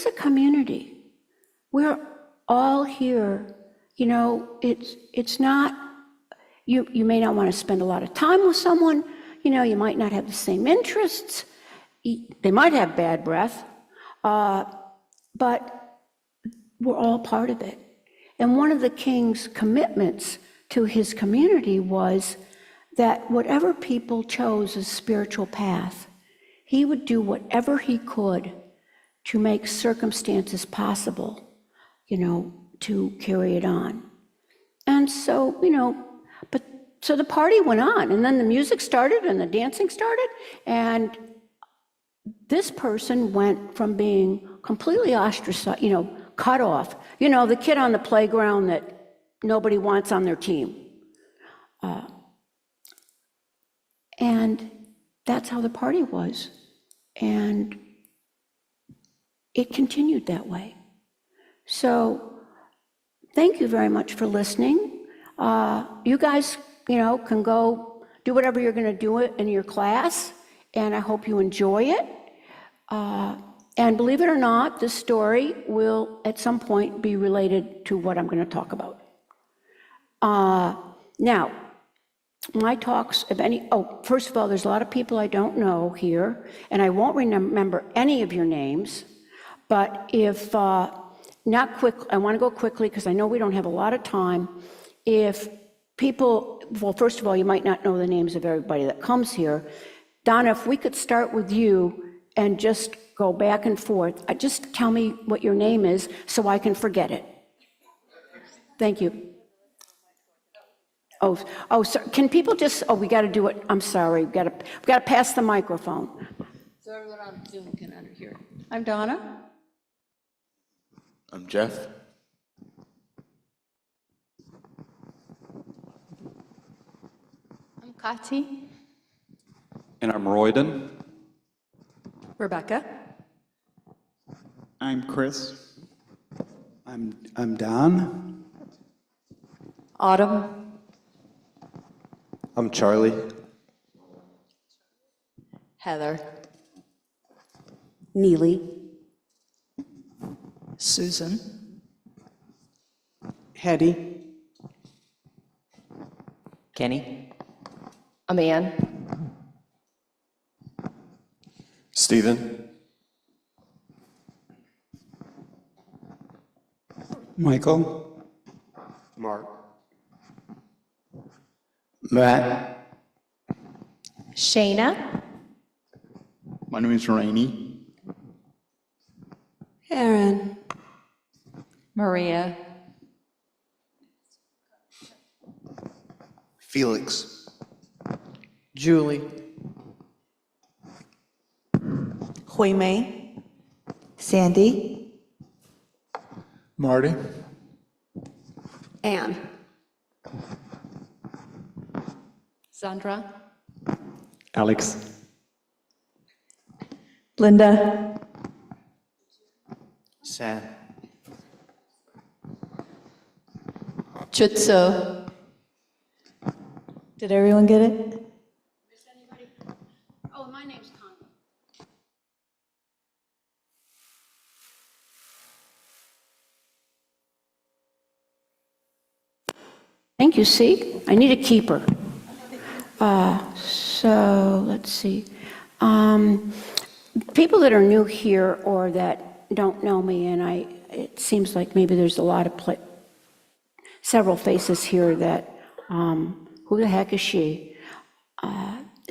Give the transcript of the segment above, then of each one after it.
is a community. We're all here. You know, it's not, you may not want to spend a lot of time with someone. You know, you might not have the same interests. They might have bad breath, but we're all part of it. And one of the king's commitments to his community was that whatever people chose as spiritual path, he would do whatever he could to make circumstances possible, you know, to carry it on. And so, you know, so the party went on, and then the music started and the dancing started, and this person went from being completely ostracized, you know, cut off. You know, the kid on the playground that nobody wants on their team. And that's how the party was. And it continued that way. So thank you very much for listening. You guys, you know, can go do whatever you're going to do it in your class, and I hope you enjoy it. And believe it or not, this story will at some point be related to what I'm going to talk about. Now, my talks, first of all, there's a lot of people I don't know here, and I won't remember any of your names, but if, not quick, I want to go quickly because I know we don't have a lot of time. If people, well, first of all, you might not know the names of everybody that comes here. Donna, if we could start with you and just go back and forth. Just tell me what your name is so I can forget it. Thank you. Oh, so can people just, we got to do it. I'm sorry, we got to pass the microphone. So everyone on Zoom can hear. I'm Donna. I'm Jeff. I'm Kati. And I'm Royden. Rebecca. I'm Chris. I'm Don. Autumn. I'm Charlie. Heather. Neely. Susan. Hetty. Kenny. Aman. Stephen. Michael. Mark. Matt. Shayna. My name is Rainey. Aaron. Maria. Felix. Julie. Hui Mei. Sandy. Marty. Anne. Sandra. Alex. Linda. Sam. Chutso. Did everyone get it? Oh, my name's Khando. Thank you, see? I need a keeper. So let's see. People that are new here or that don't know me, and it seems like maybe there's a lot of several faces here that, who the heck is she?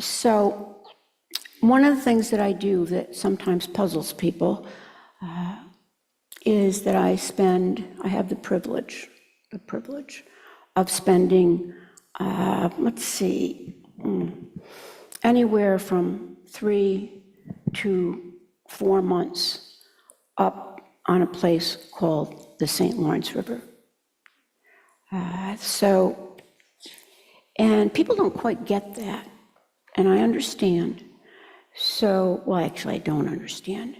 So one of the things that I do that sometimes puzzles people is that I have the privilege of spending, let's see, anywhere from 3 to 4 months up on a place called the St. Lawrence River. And people don't quite get that, and I understand. So, well, actually, I don't understand.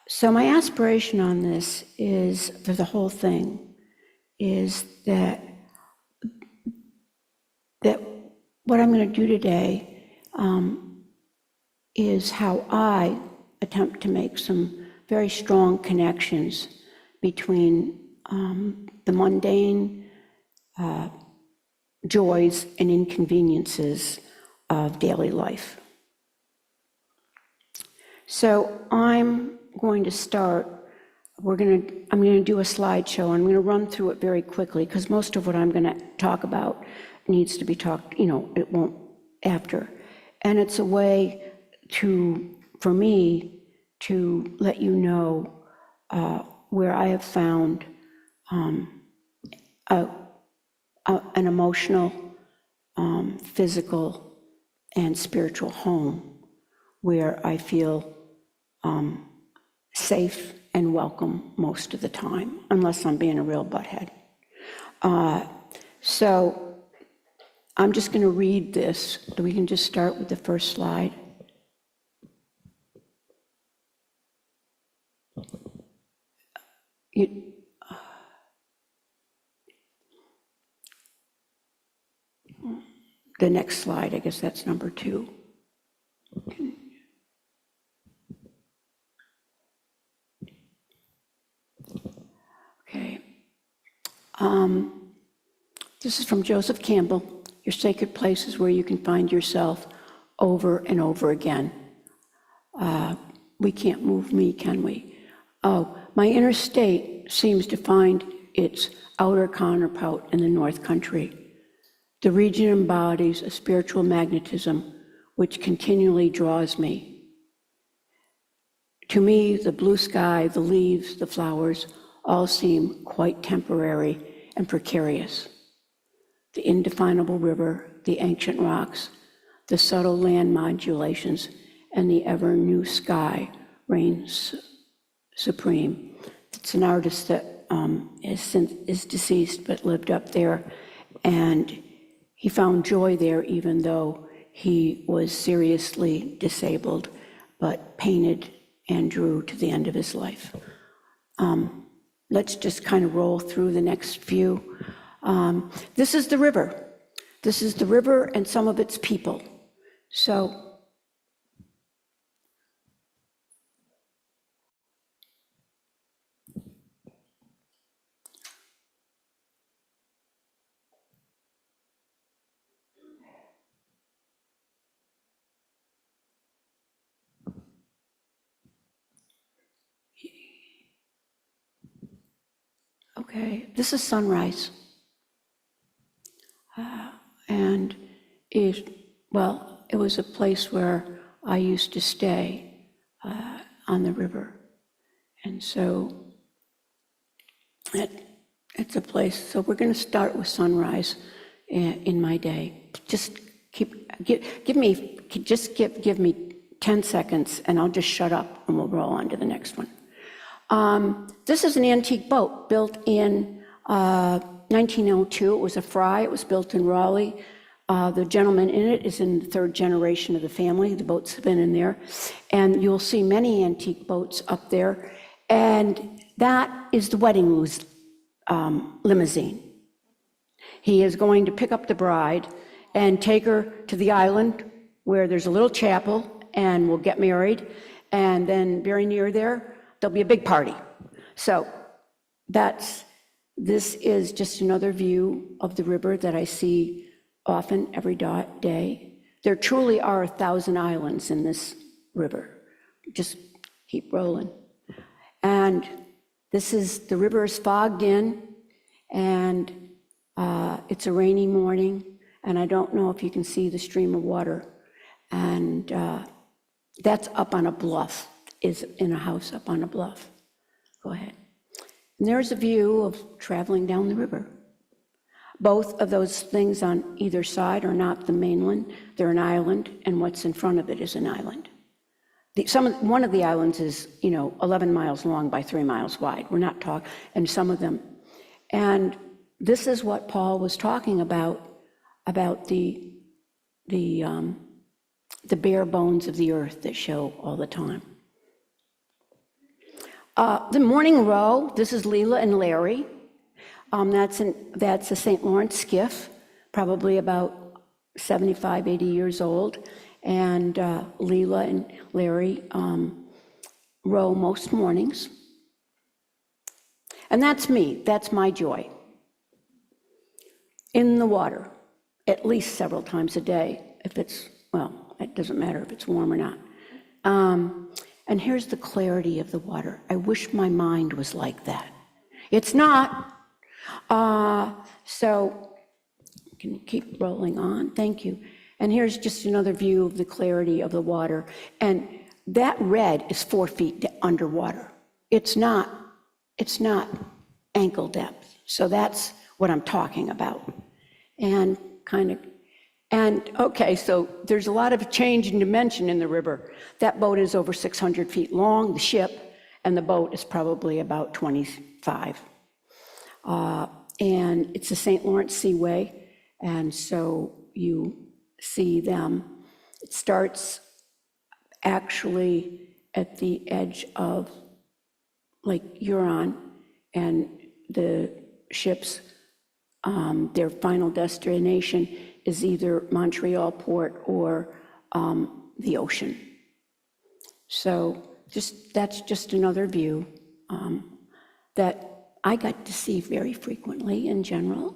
So my aspiration on this is, for the whole thing, is that what I'm going to do today is how I attempt to make some very strong connections between the mundane joys and inconveniences of daily life. So I'm going to start, I'm going to do a slideshow. I'm going to run through it very quickly because most of what I'm going to talk about needs to be talked, it won't after. And it's a way for me to let you know where I have found an emotional, physical, and spiritual home where I feel safe and welcome most of the time, unless I'm being a real butthead. So I'm just going to read this. We can just start with the first slide. The next slide, I guess that's number 2. Okay. This is from Joseph Campbell. Your sacred place is where you can find yourself over and over again. We can't move me, can we? Oh, my inner state seems to find its outer counterpart in the North Country. The region embodies a spiritual magnetism which continually draws me. To me, the blue sky, the leaves, the flowers, all seem quite temporary and precarious. The indefinable river, the ancient rocks, the subtle land modulations, and the ever-new sky reigns supreme. It's an artist that is deceased but lived up there, and he found joy there even though he was seriously disabled, but painted and drew to the end of his life. Let's just kind of roll through the next few. This is the river. This is the river and some of its people. So, okay, this is sunrise. And it was a place where I used to stay on the river. And so it's a place, so we're going to start with sunrise in my day. Just give me 10 seconds and I'll just shut up and we'll roll on to the next one. This is an antique boat built in 1902. It was a fry. It was built in Raleigh. The gentleman in it is in the 3rd generation of the family. The boats have been in there. And you'll see many antique boats up there. And that is the wedding limousine. He is going to pick up the bride and take her to the island where there's a little chapel and we'll get married. And then very near there, there'll be a big party. So this is just another view of the river that I see often every day. There truly are 1,000 islands in this river. Just keep rolling. And the river is fogged in, and it's a rainy morning, and I don't know if you can see the stream of water. And that's up on a bluff, is in a house up on a bluff. Go ahead. And there's a view of traveling down the river. Both of those things on either side are not the mainland. They're an island, and what's in front of it is an island. One of the islands is, 11 miles long by 3 miles wide. We're not talking, and some of them. And this is what Paul was talking about the bare bones of the earth that show all the time. The morning row, this is Leela and Larry. That's a St. Lawrence skiff, probably about 75, 80 years old. And Leela and Larry row most mornings. And that's me, that's my joy. In the water, at least several times a day, if it's, well, it doesn't matter if it's warm or not. And here's the clarity of the water. I wish my mind was like that. It's not. So, can you keep rolling on? Thank you. And here's just another view of the clarity of the water. And that red is 4 feet underwater. It's not ankle depth. So that's what I'm talking about. And okay, so there's a lot of change in dimension in the river. That boat is over 600 feet long, the ship, and the boat is probably about 25. And it's the St. Lawrence Seaway, and so you see them. It starts actually at the edge of Lake Huron, and the ships, their final destination is either Montreal Port or the ocean. So that's just another view that I got to see very frequently in general.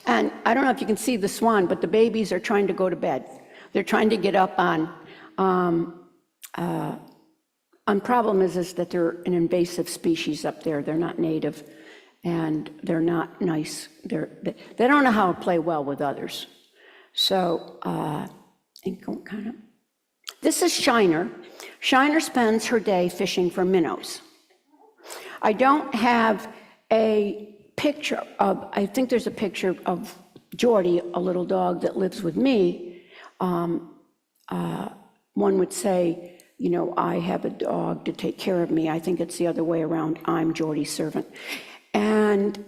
And I don't know if you can see the swan, but the babies are trying to go to bed. They're trying to get up on problem is that they're an invasive species up there. They're not native, and they're not nice. They don't know how to play well with others. So, this is Shiner. Shiner spends her day fishing for minnows. I don't have a picture of, I think there's a picture of Jordy, a little dog that lives with me. One would say, you know, I have a dog to take care of me. I think it's the other way around. I'm Jordy's servant. And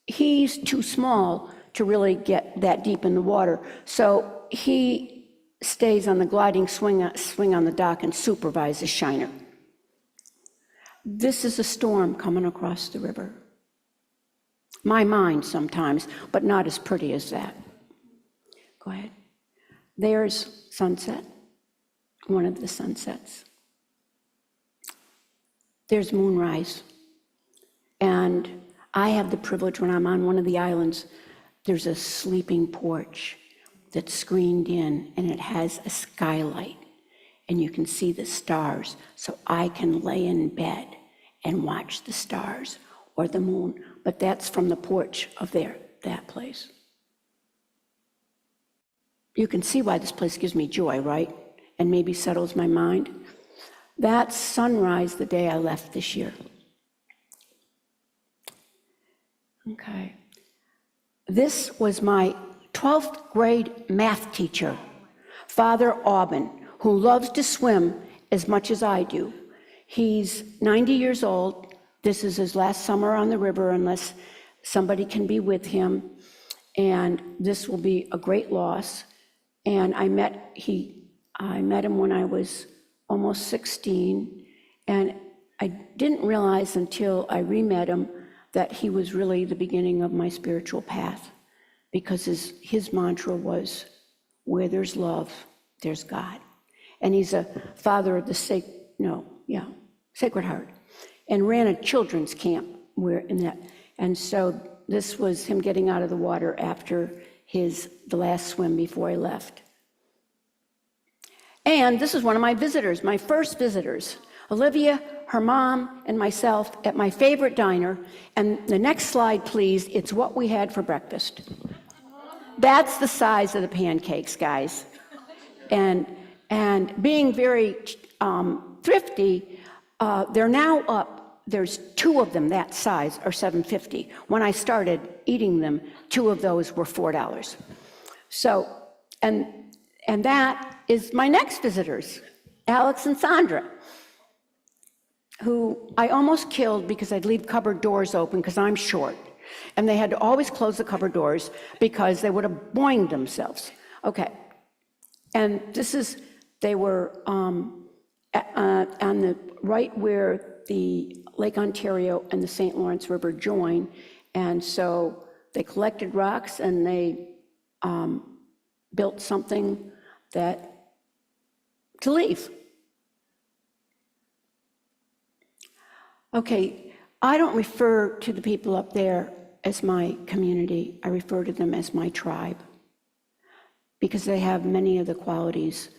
he's too small to really get that deep in the water. So he stays on the gliding swing on the dock and supervises Shiner. This is a storm coming across the river. My mind sometimes, but not as pretty as that. Go ahead. There's sunset, one of the sunsets. There's moonrise. And I have the privilege when I'm on one of the islands, there's a sleeping porch that's screened in, and it has a skylight, and you can see the stars. So I can lay in bed and watch the stars or the moon, but that's from the porch of that place. You can see why this place gives me joy, right? And maybe settles my mind. That's sunrise the day I left this year. Okay. This was my 12th grade math teacher, Father Aubin, who loves to swim as much as I do. He's 90 years old. This is his last summer on the river unless somebody can be with him. And this will be a great loss. And I met him when I was almost 16. And I didn't realize until I re-met him that he was really the beginning of my spiritual path, because his mantra was, where there's love, there's God. And he's a father of the Sacred Heart, and ran a children's camp and so this was him getting out of the water after the last swim before I left. And this is one of my visitors, my first visitors, Olivia, her mom, and myself at my favorite diner. And the next slide, please, it's what we had for breakfast. That's the size of the pancakes, guys. And being very thrifty, they're now up, there's 2 of them that size are $7.50. When I started eating them, 2 of those were $4. So, and that is my next visitors, Alex and Sandra, who I almost killed because I'd leave cupboard doors open because I'm short. And they had to always close the cupboard doors because they would have boinged themselves. Okay. And they were on the right where the Lake Ontario and the St. Lawrence River join. And so they collected rocks and they built something to leave. Okay, I don't refer to the people up there as my community. I refer to them as my tribe because they have many of the qualities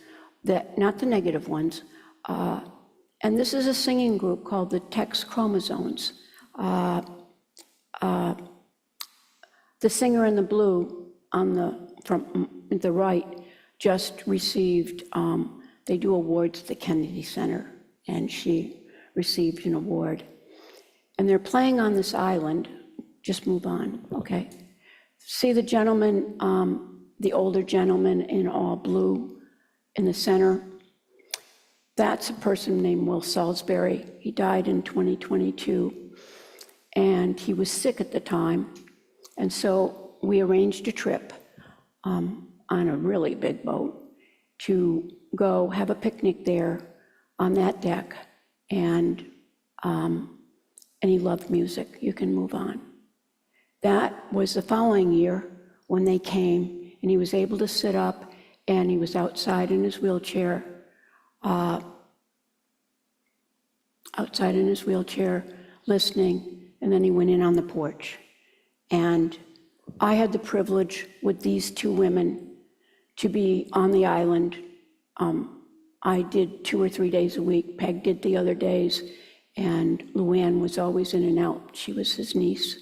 that, not the negative ones. And this is a singing group called the Tex Chromosomes. The singer in the blue from the right just received, they do awards at the Kennedy Center, and she received an award. And they're playing on this island. Just move on, okay? See the gentleman, the older gentleman in all blue in the center? That's a person named Will Salisbury. He died in 2022, and he was sick at the time. And so we arranged a trip on a really big boat to go have a picnic there on that deck. And he loved music. You can move on. That was the following year when they came, and he was able to sit up, and he was outside in his wheelchair, listening, and then he went in on the porch. And I had the privilege with these two women to be on the island. I did 2 or 3 days a week. Peg did the other days, and Luann was always in and out. She was his niece.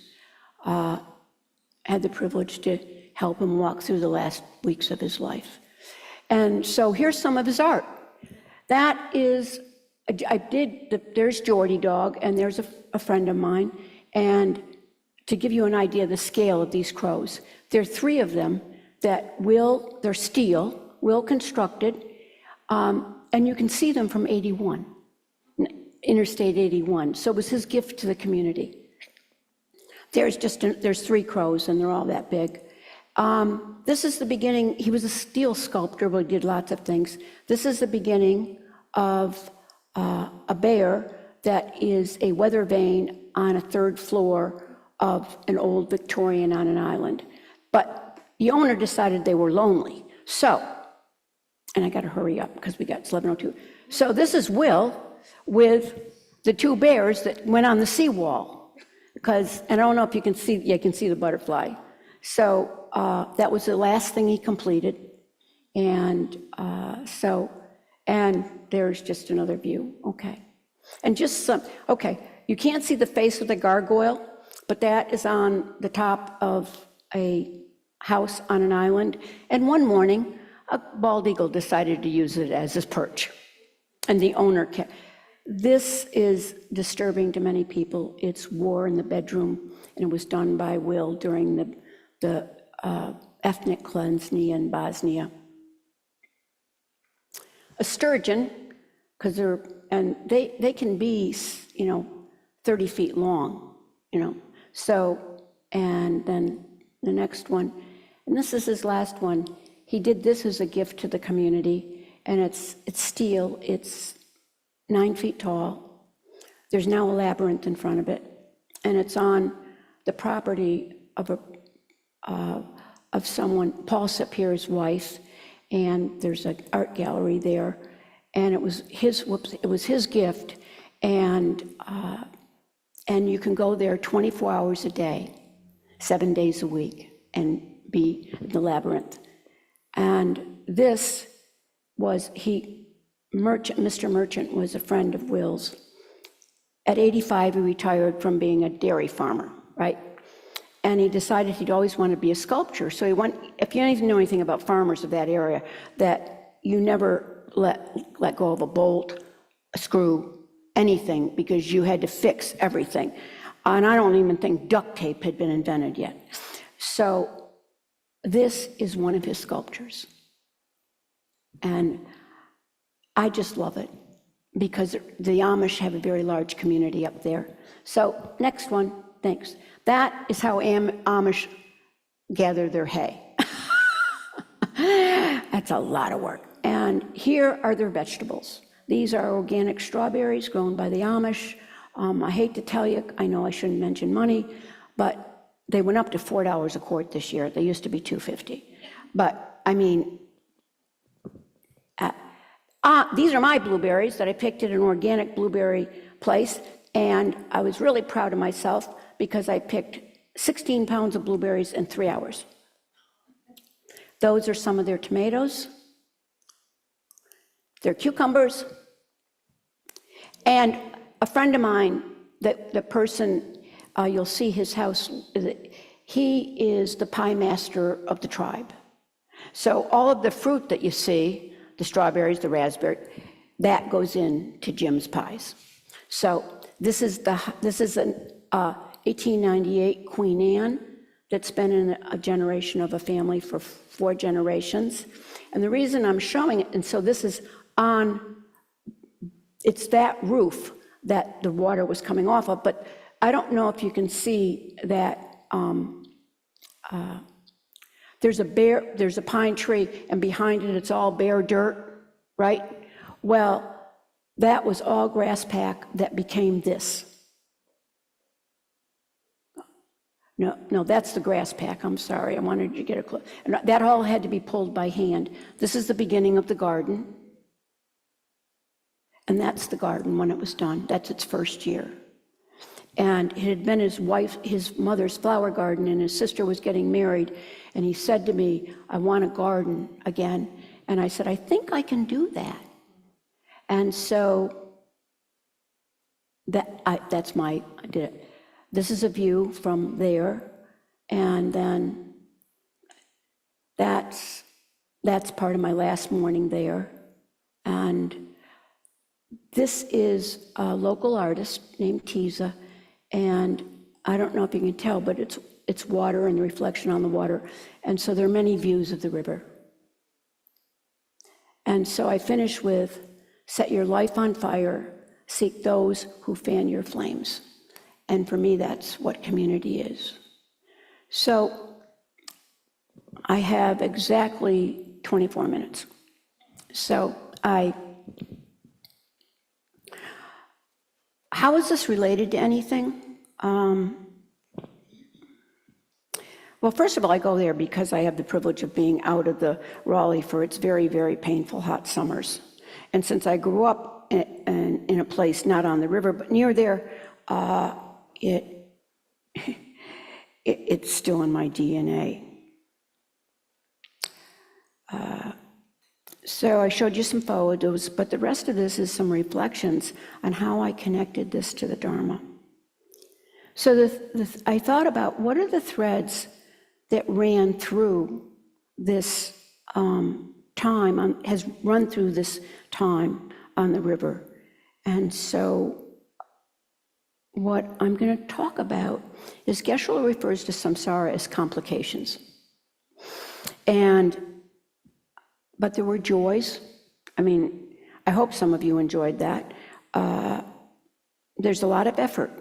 Had the privilege to help him walk through the last weeks of his life. And so here's some of his art. That is, there's Geordie Dog, and there's a friend of mine. And to give you an idea of the scale of these crows, there are 3 of them that they're steel, Will constructed, and you can see them from 81, Interstate 81. So it was his gift to the community. There's 3 crows, and they're all that big. This is the beginning. He was a steel sculptor, but he did lots of things. This is the beginning of a bear that is a weather vane on a 3rd floor of an old Victorian on an island. But the owner decided they were lonely. So, and I got to hurry up because we got 11:02. So this is Will with the 2 bears that went on the seawall. And I don't know if you can see, you can see the butterfly. So that was the last thing he completed. And and there's just another view, okay. And just you can't see the face of the gargoyle, but that is on the top of a house on an island. And one morning, a bald eagle decided to use it as his perch. And the owner This is disturbing to many people. It's war in the bedroom, and it was done by Will during the ethnic cleansing in Bosnia. A sturgeon, because they can be, 30 feet long, So, and then the next one, and this is his last one. He did this as a gift to the community, and it's steel. It's 9 feet tall. There's now a labyrinth in front of it, and it's on the property of someone, Paul Sapir's wife, and there's an art gallery there, and it was his gift, and you can go there 24 hours a day, 7 days a week, and be in the labyrinth. And this was Mr. Merchant was a friend of Will's. At 85, he retired from being a dairy farmer, right? And he decided he'd always want to be a sculptor. So he went, if you don't even know anything about farmers of that area, that you never let go of a bolt, a screw, anything, because you had to fix everything. And I don't even think duct tape had been invented yet. So this is one of his sculptures. And I just love it because the Amish have a very large community up there. So next one, thanks. That is how Amish gather their hay. That's a lot of work. And here are their vegetables. These are organic strawberries grown by the Amish. I hate to tell you, I know I shouldn't mention money, but they went up to $4 a quart this year. They used to be $2.50. But I mean, these are my blueberries that I picked at an organic blueberry place, and I was really proud of myself because I picked 16 pounds of blueberries in 3 hours. Those are some of their tomatoes, their cucumbers, and a friend of mine, the person, you'll see his house, he is the pie master of the tribe. So all of the fruit that you see, the strawberries, the raspberry, that goes into Jim's pies. So this is an 1898 Queen Anne that's been in a generation of a family for 4 generations. And the reason I'm showing it, and so this is it's that roof that the water was coming off of, but I don't know if you can see that there's a pine tree, and behind it, it's all bare dirt, right? Well, that was all grass pack that became this. No, that's the grass pack, I'm sorry, I wanted you to get a close. And that all had to be pulled by hand. This is the beginning of the garden. And that's the garden when it was done. That's its first year. And it had been his mother's flower garden, and his sister was getting married, and he said to me, I want a garden again. And I said, I think I can do that. And so I did it. This is a view from there, and then that's part of my last morning there. And this is a local artist named Tiza, and I don't know if you can tell, but it's water and the reflection on the water. And so there are many views of the river. And so I finish with, set your life on fire, seek those who fan your flames. And for me, that's what community is. So I have exactly 24 minutes. So how is this related to anything? Well, first of all, I go there because I have the privilege of being out of the Raleigh for its very, very painful hot summers. And since I grew up in a place not on the river, but near there, it's still in my DNA. So I showed you some photos, but the rest of this is some reflections on how I connected this to the Dharma. So I thought about what are the threads that ran through this has run through this time on the river. And so what I'm going to talk about is Geshe-la refers to samsara as complications. But there were joys. I mean, I hope some of you enjoyed that. There's a lot of effort,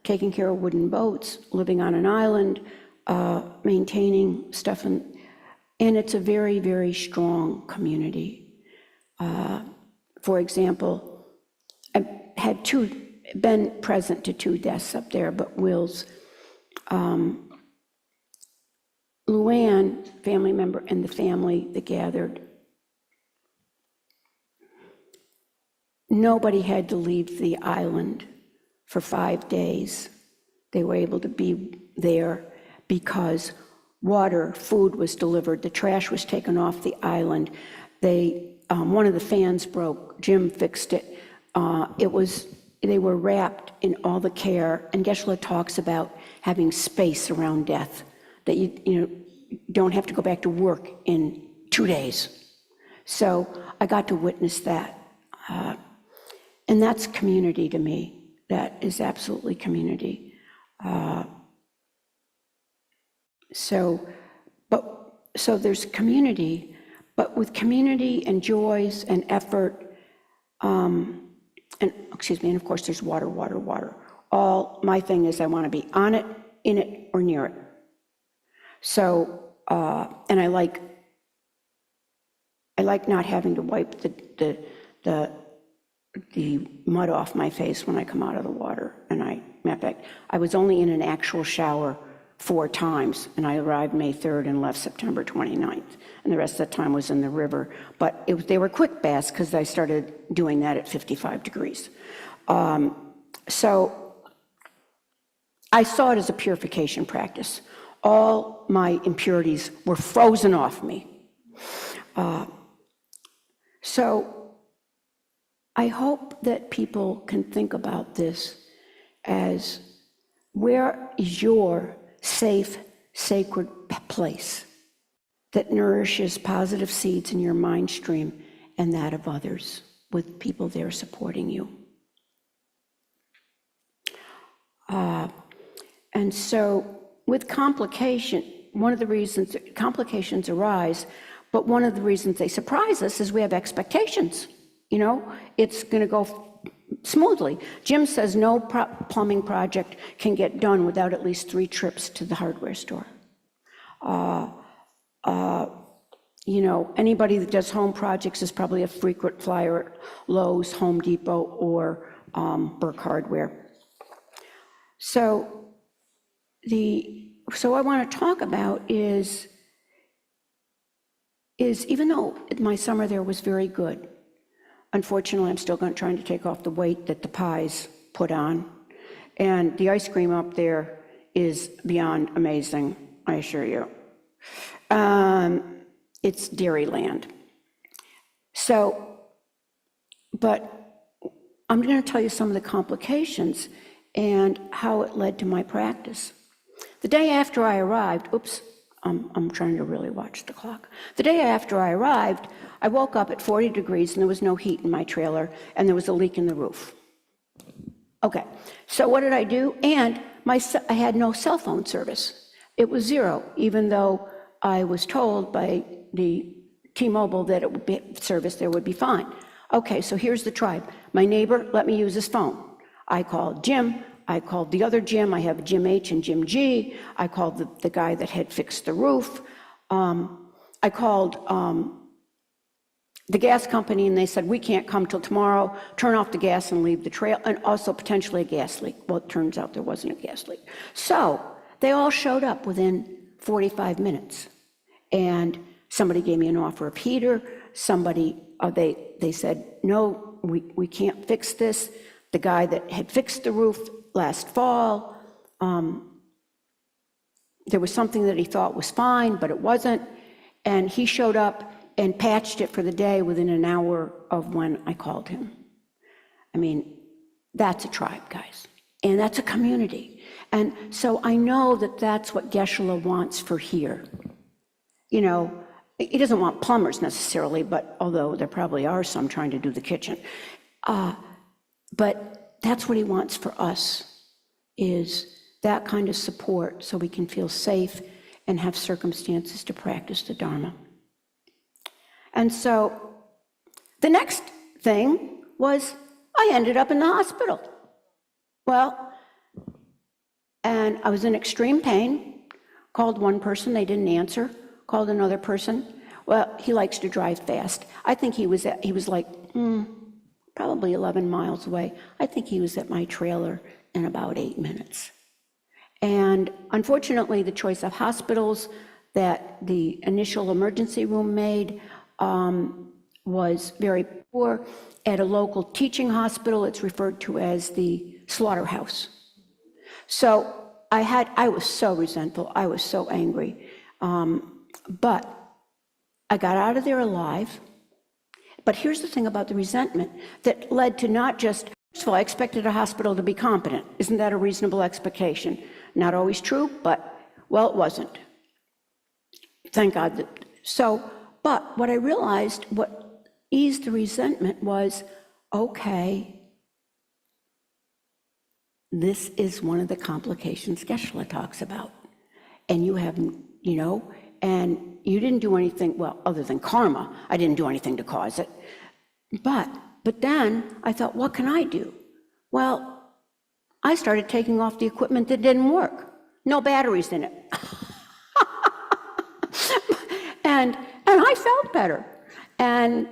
taking care of wooden boats, living on an island, maintaining stuff, and it's a very, very strong community. For example, I've been present to 2 deaths up there, but Will's, Luann, family member, and the family that gathered, nobody had to leave the island for 5 days. They were able to be there because water, food was delivered, the trash was taken off the island. One of the fans broke, Jim fixed it. They were wrapped in all the care, and Geshe-la talks about having space around death, that you don't have to go back to work in 2 days. So I got to witness that. And that's community to me. That is absolutely community. So there's community, but with community and joys and effort, and of course there's water. All my thing is I want to be on it, in it, or near it. So, and I like not having to wipe the mud off my face when I come out of the water. And matter of fact, I was only in an actual shower 4 times, and I arrived May 3rd and left September 29th. And the rest of the time was in the river. But they were quick baths because I started doing that at 55 degrees. So I saw it as a purification practice. All my impurities were frozen off me. So I hope that people can think about this as, where is your safe, sacred place that nourishes positive seeds in your mind stream and that of others, with people there supporting you? And so with complication, one of the reasons complications arise, but one of the reasons they surprise us is we have expectations. You know, it's going to go smoothly. Jim says no plumbing project can get done without at least 3 trips to the hardware store. You know, anybody that does home projects is probably a frequent flyer at Lowe's, Home Depot, or Burke Hardware. So I want to talk about is even though my summer there was very good, unfortunately, I'm still trying to take off the weight that the pies put on. And the ice cream up there is beyond amazing, I assure you. It's Dairyland. So, but I'm going to tell you some of the complications and how it led to my practice. The day after I arrived, I'm trying to really watch the clock. The day after I arrived, I woke up at 40 degrees and there was no heat in my trailer and there was a leak in the roof. Okay, so what did I do? And I had no cell phone service. It was 0, even though I was told by the T-Mobile that it would be service there would be fine. Okay, so here's the tribe. My neighbor let me use his phone. I called Jim. I called the other Jim. I have Jim H and Jim G. I called the guy that had fixed the roof. I called the gas company, and they said, we can't come till tomorrow. Turn off the gas and leave the trail, and also potentially a gas leak. Well, it turns out there wasn't a gas leak. So they all showed up within 45 minutes. And somebody gave me an offer of heater. They said, no, we can't fix this. The guy that had fixed the roof last fall, there was something that he thought was fine, but it wasn't. And he showed up and patched it for the day within an hour of when I called him. I mean, that's a tribe, guys. And that's a community. And so I know that that's what Geshe-la wants for here. You know, he doesn't want plumbers necessarily, but although there probably are some trying to do the kitchen. But that's what he wants for us, is that kind of support so we can feel safe and have circumstances to practice the Dharma. And so the next thing was I ended up in the hospital. Well, and I was in extreme pain, called one person, they didn't answer, called another person. Well, he likes to drive fast. I think he was like, probably 11 miles away. I think he was at my trailer in about 8 minutes. And unfortunately, the choice of hospitals that the initial emergency room made was very poor. At a local teaching hospital, it's referred to as the slaughterhouse. So I was so resentful, I was so angry. But I got out of there alive. But here's the thing about the resentment that led to not just, first of all, I expected a hospital to be competent. Isn't that a reasonable expectation? Not always true, but, well, it wasn't. Thank God. But what I realized, what eased the resentment was, okay, this is one of the complications Geshe-la talks about. And you have, you know, and you didn't do anything, well, other than karma, I didn't do anything to cause it. But then I thought, what can I do? Well, I started taking off the equipment that didn't work. No batteries in it. and I felt better. And,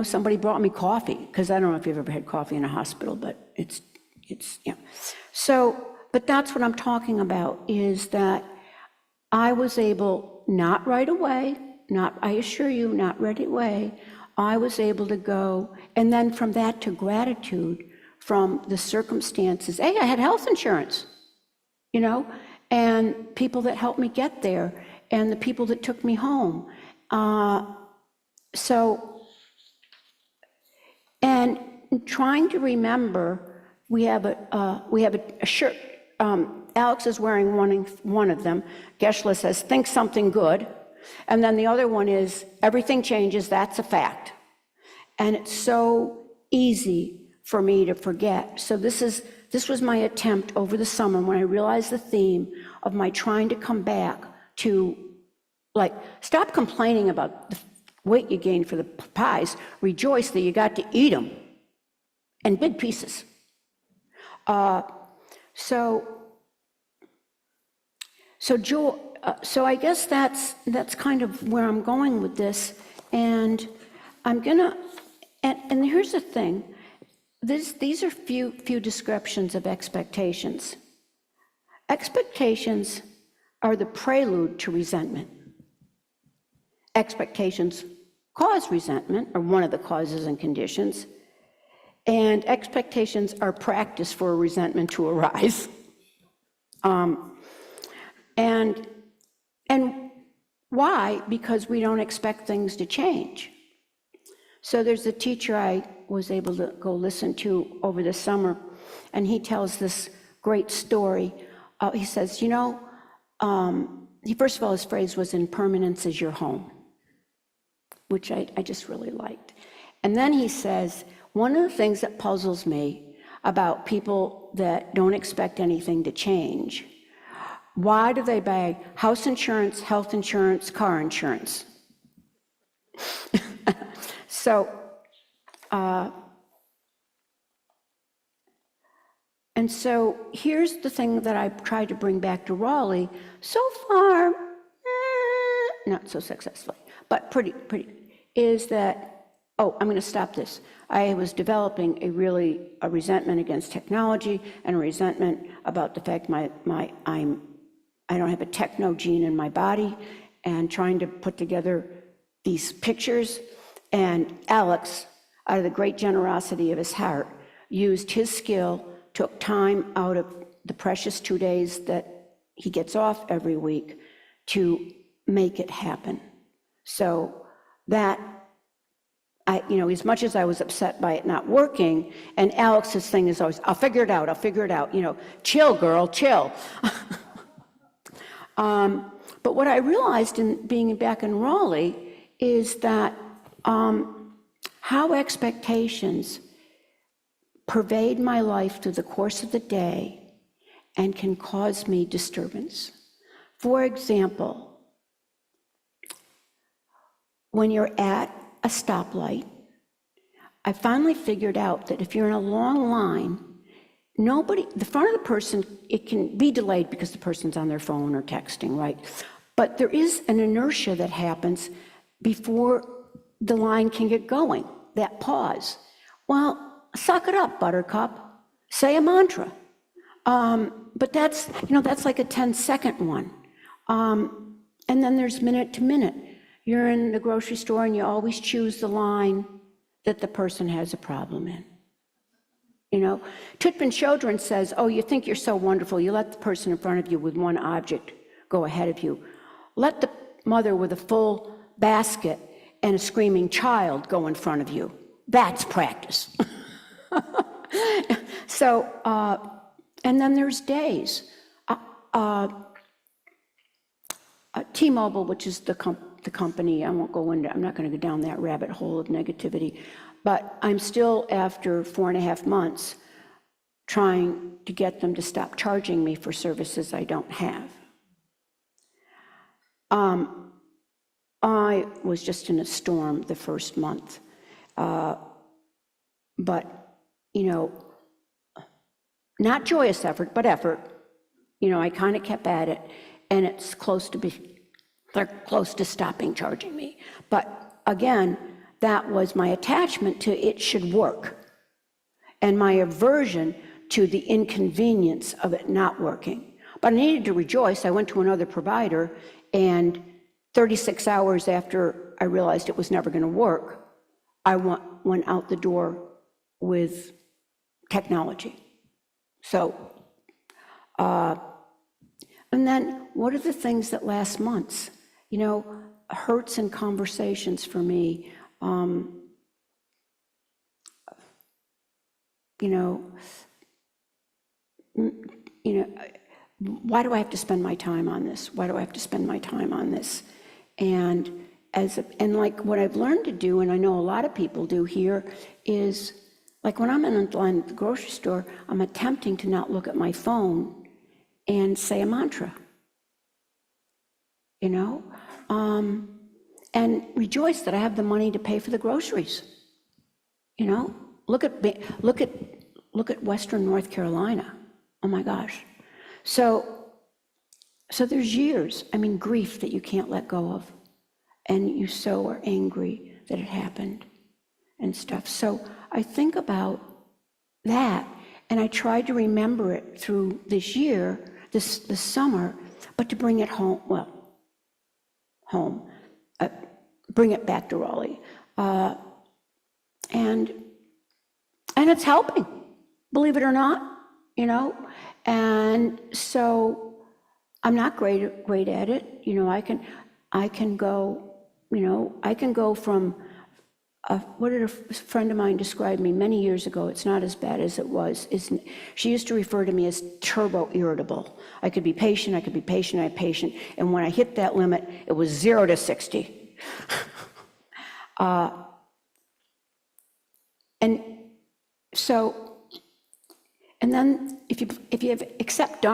somebody brought me coffee, because I don't know if you've ever had coffee in a hospital, but it's. So, but that's what I'm talking about, is that I was able, not right away, I assure you, not right away, I was able to go, and then from that to gratitude from the circumstances. Hey, I had health insurance, you know, and people that helped me get there, and the people that took me home. And trying to remember, we have a shirt. Alex is wearing one of them. Geshe-la says, "Think something good," and then the other one is, "Everything changes. That's a fact." And it's so easy for me to forget. So this was my attempt over the summer when I realized the theme of my trying to come back to, like, stop complaining about the weight you gained for the pies, rejoice that you got to eat them, and big pieces. So I guess that's kind of where I'm going with this, and I'm gonna, and here's the thing, these are few descriptions of expectations. Expectations are the prelude to resentment. Expectations cause resentment, or one of the causes and conditions, and expectations are practice for a resentment to arise. And why? Because we don't expect things to change. So there's a teacher I was able to go listen to over the summer, and he tells this great story. He says, you know, first of all, his phrase was, "Impermanence is your home," which I just really liked. And then he says, one of the things that puzzles me about people that don't expect anything to change, why do they buy house insurance, health insurance, car insurance? And so here's the thing that I've tried to bring back to Raleigh. So far, not so successfully, but pretty, is that, I'm gonna stop this. I was developing a resentment against technology, and a resentment about the fact I don't have a techno gene in my body, and trying to put together these pictures. And Alex, out of the great generosity of his heart, used his skill, took time out of the precious 2 days that he gets off every week to make it happen. So that, as much as I was upset by it not working, and Alex's thing is always, I'll figure it out, chill, girl, chill. But what I realized in being back in Raleigh is that how expectations pervade my life through the course of the day and can cause me disturbance. For example, when you're at a stoplight, I finally figured out that if you're in a long line, the front of the person, it can be delayed because the person's on their phone or texting, right? But there is an inertia that happens before the line can get going, that pause. Well, suck it up, buttercup. Say a mantra. But that's like a 10-second one. And then there's minute to minute. You're in the grocery store and you always choose the line that the person has a problem in. Tutpan Chodron says, you think you're so wonderful, you let the person in front of you with one object go ahead of you. Let the mother with a full basket and a screaming child go in front of you. That's practice. So, and then there's days. T-Mobile, which is the company, I'm not going to go down that rabbit hole of negativity, but I'm still, after 4.5 months, trying to get them to stop charging me for services I don't have. I was just in a storm the first month, but, not joyous effort, but effort. I kind of kept at it, and they're close to stopping charging me. But again, that was my attachment to it should work, and my aversion to the inconvenience of it not working. But I needed to rejoice. I went to another provider, and 36 hours after I realized it was never going to work, went out the door with technology. So, and then what are the things that last months? You know, hurts and conversations for me. You know, why do I have to spend my time on this? Why do I have to spend my time on this? And like what I've learned to do, and I know a lot of people do here, is like when I'm in line at the grocery store, I'm attempting to not look at my phone and say a mantra, you know, and rejoice that I have the money to pay for the groceries. You know, look at Western North Carolina. Oh my gosh. So there's years, I mean, grief that you can't let go of, and you so are angry that it happened and stuff. So I think about that, and I tried to remember it through this year, this summer, but to bring it home, bring it back to Raleigh. And it's helping, believe it or not, you know? And so I'm not great at it. You know, I can go, you know, I can go from, what did a friend of mine describe me many years ago? It's not as bad as it was. She used to refer to me as turbo irritable. I could be patient, and when I hit that limit, it was 0 to 60. And so, and then if you accept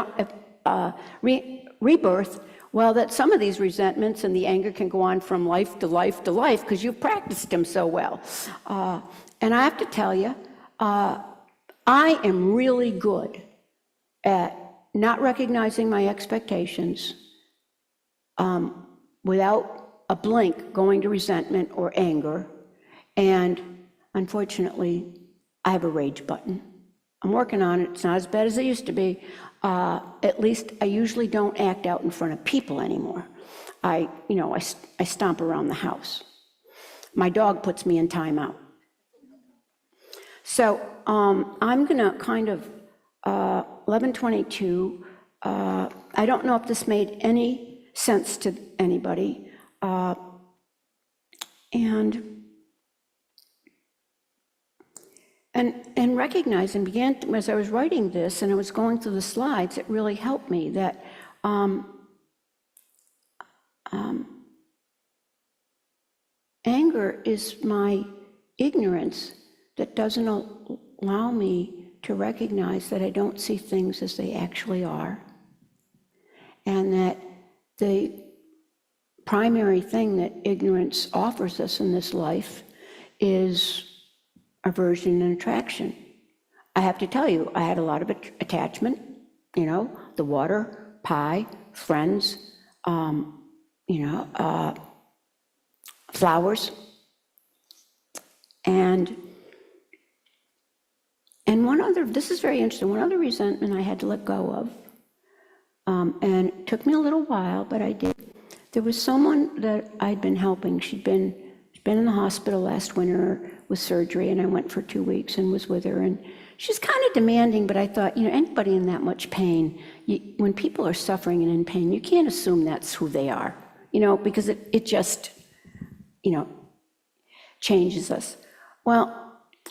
rebirth, well, that some of these resentments and the anger can go on from life to life to life because you've practiced them so well. And I have to tell you, I am really good at not recognizing my expectations without a blink going to resentment or anger. And unfortunately, I have a rage button. I'm working on it. It's not as bad as it used to be. At least I usually don't act out in front of people anymore. I stomp around the house. My dog puts me in timeout. So I'm gonna kind of, 11:22, I don't know if this made any sense to anybody. And recognizing, began, as I was writing this and I was going through the slides, it really helped me that anger is my ignorance that doesn't allow me to recognize that I don't see things as they actually are, and that the primary thing that ignorance offers us in this life is aversion and attraction. I have to tell you, I had a lot of attachment, you know, the water, pie, friends, flowers. And one other, this is very interesting, one other resentment I had to let go of, and it took me a little while, but I did. There was someone that I'd been helping. She'd been in the hospital last winter with surgery, and I went for 2 weeks and was with her, and she's kind of demanding, but I thought, you know, anybody in that much pain, when people are suffering and in pain, you can't assume that's who they are, you know, because it just, you know, changes us. Well,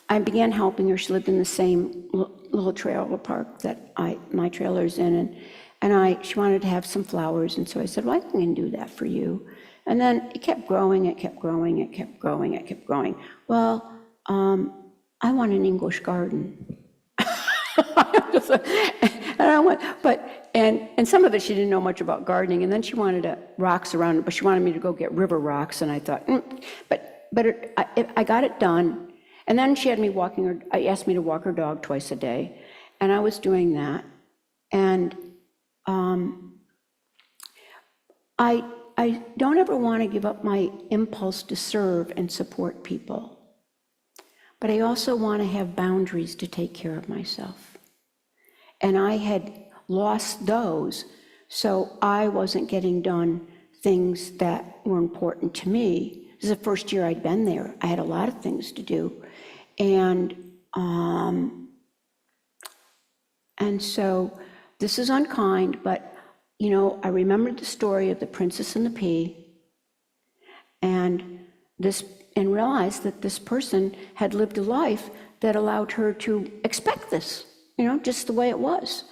I began helping her. She lived in the same little trailer park that my trailer's in, and she wanted to have some flowers, and so I said, well, I can do that for you. And then it kept growing, it kept growing, it kept growing, it kept growing. Well, I want an English garden. And I went, and some of it she didn't know much about gardening, and then she wanted rocks around it, but she wanted me to go get river rocks, and I thought, I got it done. And then she had me asked me to walk her dog twice a day, and I was doing that. And I don't ever want to give up my impulse to serve and support people, but I also want to have boundaries to take care of myself. And I had lost those, so I wasn't getting done things that were important to me. This is the first year I'd been there. I had a lot of things to do. And so this is unkind, but, I remembered the story of the Princess and the Pea, and realized that this person had lived a life that allowed her to expect this, just the way it was.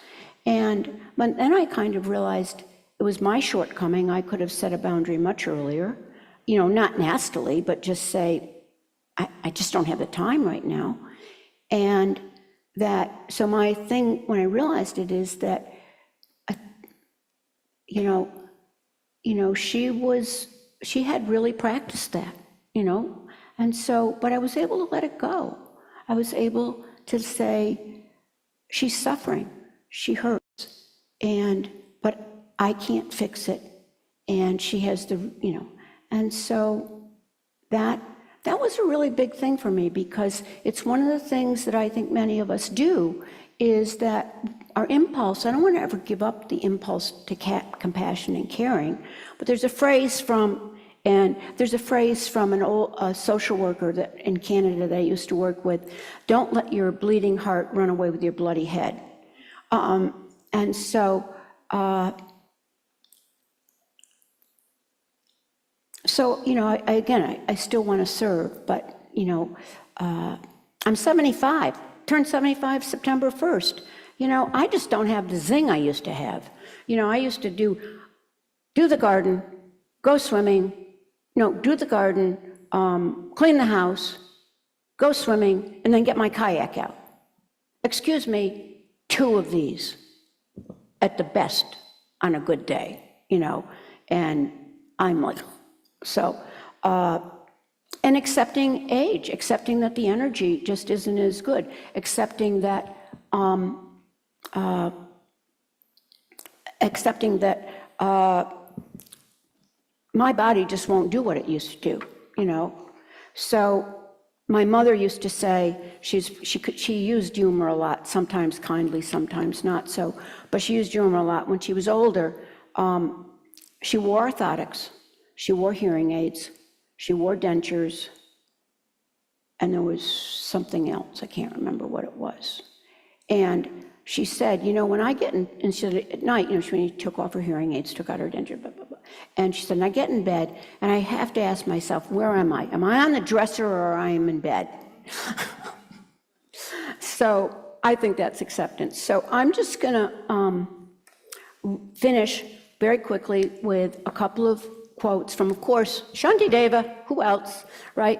But then I kind of realized it was my shortcoming. I could have set a boundary much earlier, not nastily, but just say, I just don't have the time right now. And so my thing, when I realized it, is that, she had really practiced that, and so, but I was able to let it go. I was able to say, she's suffering, she hurts, but I can't fix it, and she has and so that was a really big thing for me, because it's one of the things that I think many of us do, is that our impulse, I don't want to ever give up the impulse to compassion and caring, but there's a phrase from an old social worker in Canada that I used to work with: don't let your bleeding heart run away with your bloody head. And so, I still want to serve, but, I'm 75, turned 75 September 1st. I just don't have the zing I used to have. I used to do the garden, go swimming, do the garden, clean the house, go swimming, and then get my kayak out. Excuse me, 2 of these at the best on a good day, and I'm like, so, and accepting age, accepting that the energy just isn't as good, accepting that, my body just won't do what it used to do, So my mother used to say, she used humor a lot, sometimes kindly, sometimes not so, but she used humor a lot. When she was older, she wore orthotics, she wore hearing aids, she wore dentures, and there was something else, I can't remember what it was. And she said, when I get in, and she said at night, when she took off her hearing aids, took out her denture, blah, blah, blah. And she said, and I get in bed, and I have to ask myself, where am I? Am I on the dresser, or I am in bed? So I think that's acceptance. So I'm just gonna finish very quickly with a couple of quotes from, of course, Shanti Deva, who else, right?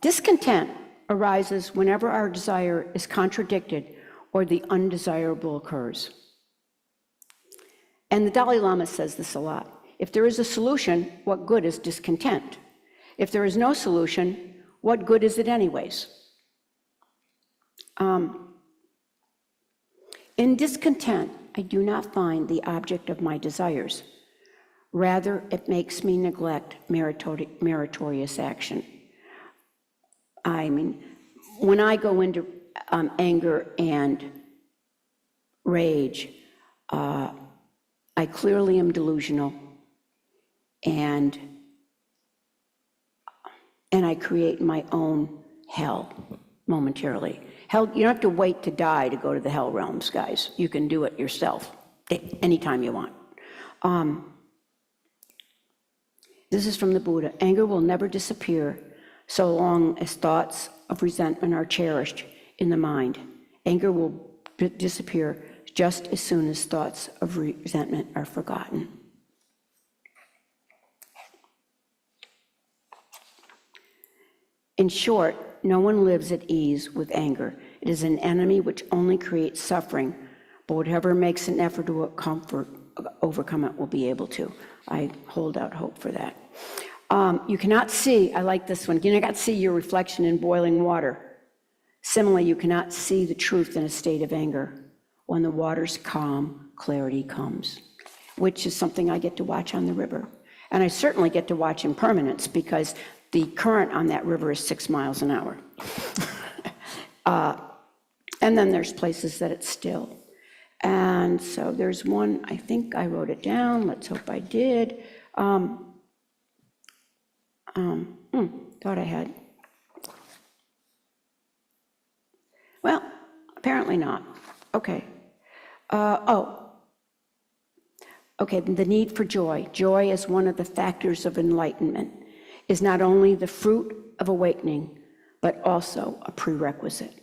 Discontent arises whenever our desire is contradicted or the undesirable occurs. And the Dalai Lama says this a lot. If there is a solution, what good is discontent? If there is no solution, what good is it anyways? In discontent, I do not find the object of my desires. Rather, it makes me neglect meritorious action. I mean, when I go into anger and rage, I clearly am delusional, and I create my own hell momentarily. Hell, you don't have to wait to die to go to the hell realms, guys. You can do it yourself anytime you want. This is from the Buddha. Anger will never disappear so long as thoughts of resentment are cherished in the mind. Anger will disappear just as soon as thoughts of resentment are forgotten. In short, no one lives at ease with anger. It is an enemy which only creates suffering, but whatever makes an effort to overcome it will be able to. I hold out hope for that. You cannot see, I like this one, you cannot see your reflection in boiling water. Similarly, you cannot see the truth in a state of anger. When the water's calm, clarity comes, which is something I get to watch on the river. And I certainly get to watch impermanence, because the current on that river is 6 miles an hour. And then there's places that it's still. And so there's one, I think I wrote it down, let's hope I did. Thought I had. Well, apparently not. Okay. Okay, the need for joy. Joy is one of the factors of enlightenment, is not only the fruit of awakening, but also a prerequisite.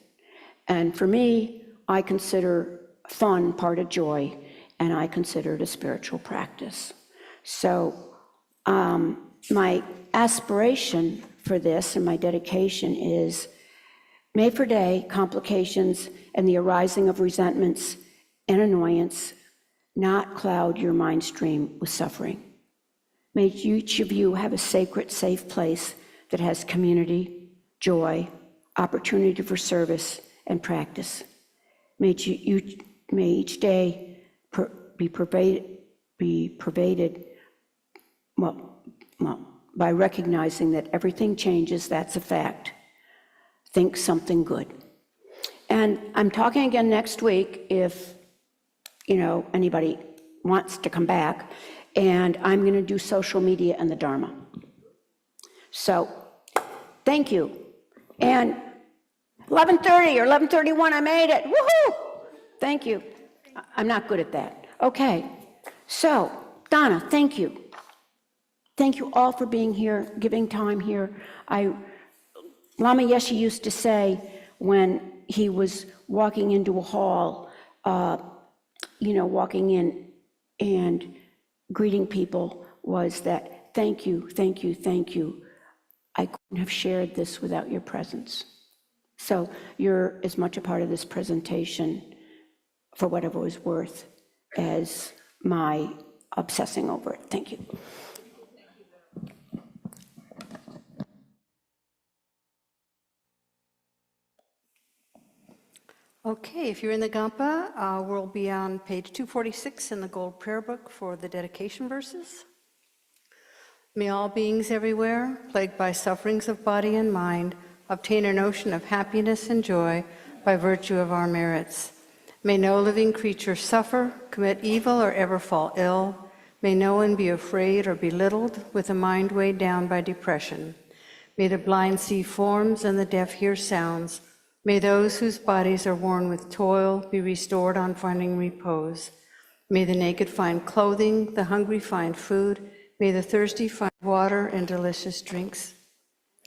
And for me, I consider fun part of joy, and I consider it a spiritual practice. So my aspiration for this and my dedication is, may for day complications and the arising of resentments and annoyance not cloud your mind stream with suffering. May each of you have a sacred, safe place that has community, joy, opportunity for service and practice. May each day be pervaded by recognizing that everything changes, that's a fact. Think something good. And I'm talking again next week if anybody wants to come back, and I'm going to do social media and the Dharma. So, thank you. And 11:30 or 11:31, I made it. Woohoo! Thank you. I'm not good at that. Okay. So, Donna, thank you. Thank you all for being here, giving time here. Lama Yeshe used to say when he was walking into a hall, walking in and greeting people, was that thank you, thank you, thank you. I couldn't have shared this without your presence. So you're as much a part of this presentation, for whatever it was worth, as my obsessing over it. Thank you. Okay, if you're in the Gampa, we'll be on page 246 in the Gold Prayer Book for the dedication verses. May all beings everywhere, plagued by sufferings of body and mind, obtain a notion of happiness and joy by virtue of our merits. May no living creature suffer, commit evil, or ever fall ill. May no one be afraid or belittled with a mind weighed down by depression. May the blind see forms and the deaf hear sounds. May those whose bodies are worn with toil be restored on finding repose. May the naked find clothing, the hungry find food. May the thirsty find water and delicious drinks.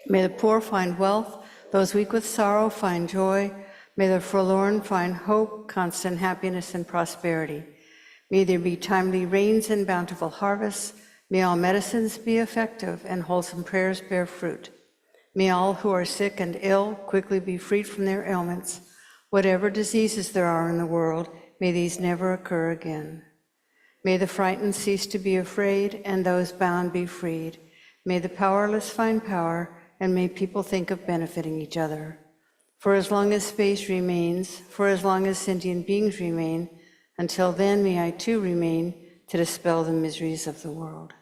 May the poor find wealth, those weak with sorrow find joy. May the forlorn find hope, constant happiness, and prosperity. May there be timely rains and bountiful harvests. May all medicines be effective and wholesome prayers bear fruit. May all who are sick and ill quickly be freed from their ailments. Whatever diseases there are in the world, may these never occur again. May the frightened cease to be afraid, and those bound be freed. May the powerless find power, and may people think of benefiting each other. For as long as space remains, for as long as sentient beings remain, until then may I too remain to dispel the miseries of the world.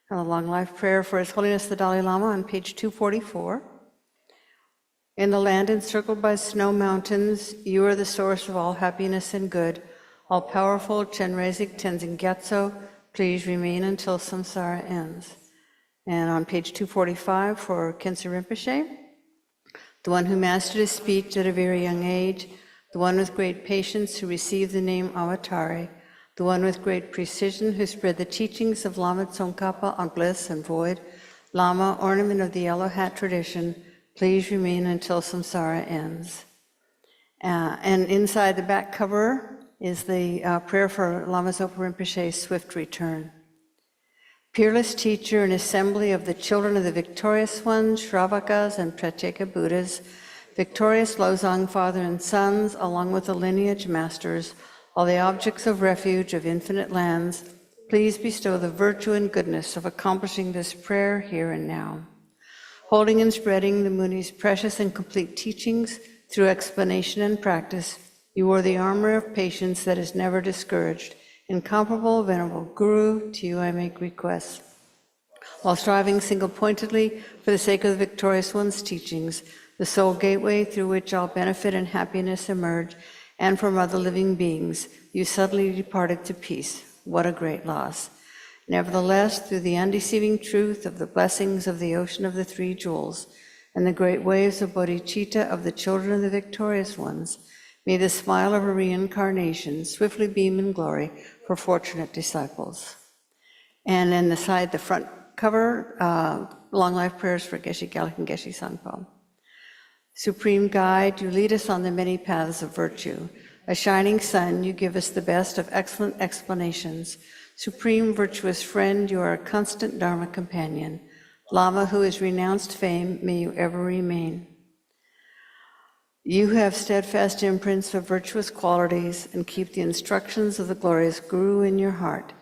A long life prayer for His Holiness the Dalai Lama on page 244. In the land encircled by snow mountains, you are the source of all happiness and good. All-powerful Chenrezig Tenzin Gyatso, please remain until samsara ends. And on page 245 for Khyentse Rinpoche, the one who mastered his speech at a very young age, the one with great patience who received the name Avatare, the one with great precision who spread the teachings of Lama Tsongkhapa on bliss and void, Lama, ornament of the yellow hat tradition, please remain until samsara ends. And inside the back cover is the prayer for Lama Zopa Rinpoche's swift return. Peerless teacher and assembly of the children of the victorious ones, Shravakas and Pratyeka Buddhas, victorious Lozang father and sons, along with the lineage masters, all the objects of refuge of infinite lands, please bestow the virtue and goodness of accomplishing this prayer here and now. Holding and spreading the Muni's precious and complete teachings through explanation and practice, you are the armor of patience that is never discouraged. Incomparable, venerable Guru, to you I make requests. While striving single-pointedly for the sake of the victorious one's teachings, the sole gateway through which all benefit and happiness emerge, and from other living beings, you suddenly departed to peace. What a great loss. Nevertheless, through the undeceiving truth of the blessings of the ocean of the three jewels and the great waves of bodhicitta of the children of the victorious ones, may the smile of a reincarnation swiftly beam in glory for fortunate disciples. And then the front cover, long life prayers for Geshe Gyaluk and Geshe Sangpo. Supreme Guide, you lead us on the many paths of virtue. A shining sun, you give us the best of excellent explanations. Supreme virtuous friend, you are a constant Dharma companion. Lama who has renounced fame, may you ever remain. You have steadfast imprints of virtuous qualities and keep the instructions of the glorious Guru in your heart.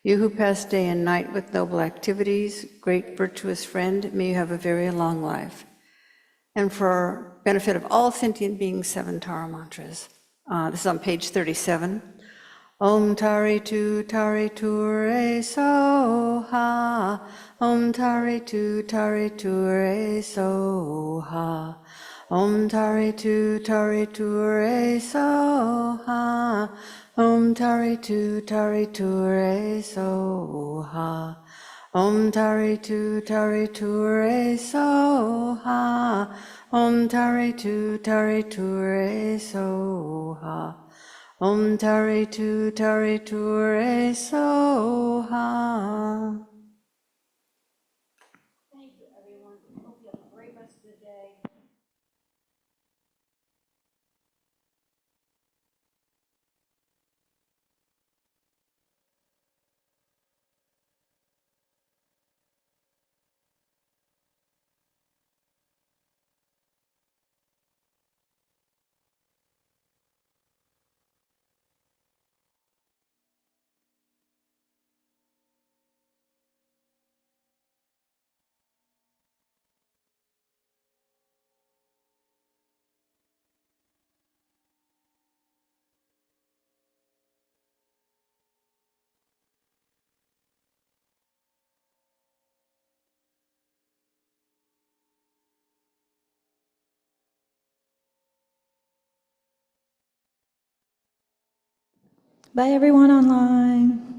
You who pass day and night with noble activities, great virtuous friend, may you have a very long life. And for benefit of all sentient beings, 7 Tara mantras. This is on page 37. Om Tari Tu Tari Ture Soha. Om Tari Tu Tari Ture Soha. Om Tari Tu Tari Ture Soha. Om Tari Tu Tari Ture Soha. Om Tari Tu Tari Ture Soha. Om Tari Tu Tari Ture Soha. Om Tari Tu Tari Ture Soha. Thank you, everyone. Hope you have a great rest of the day. Bye, everyone online.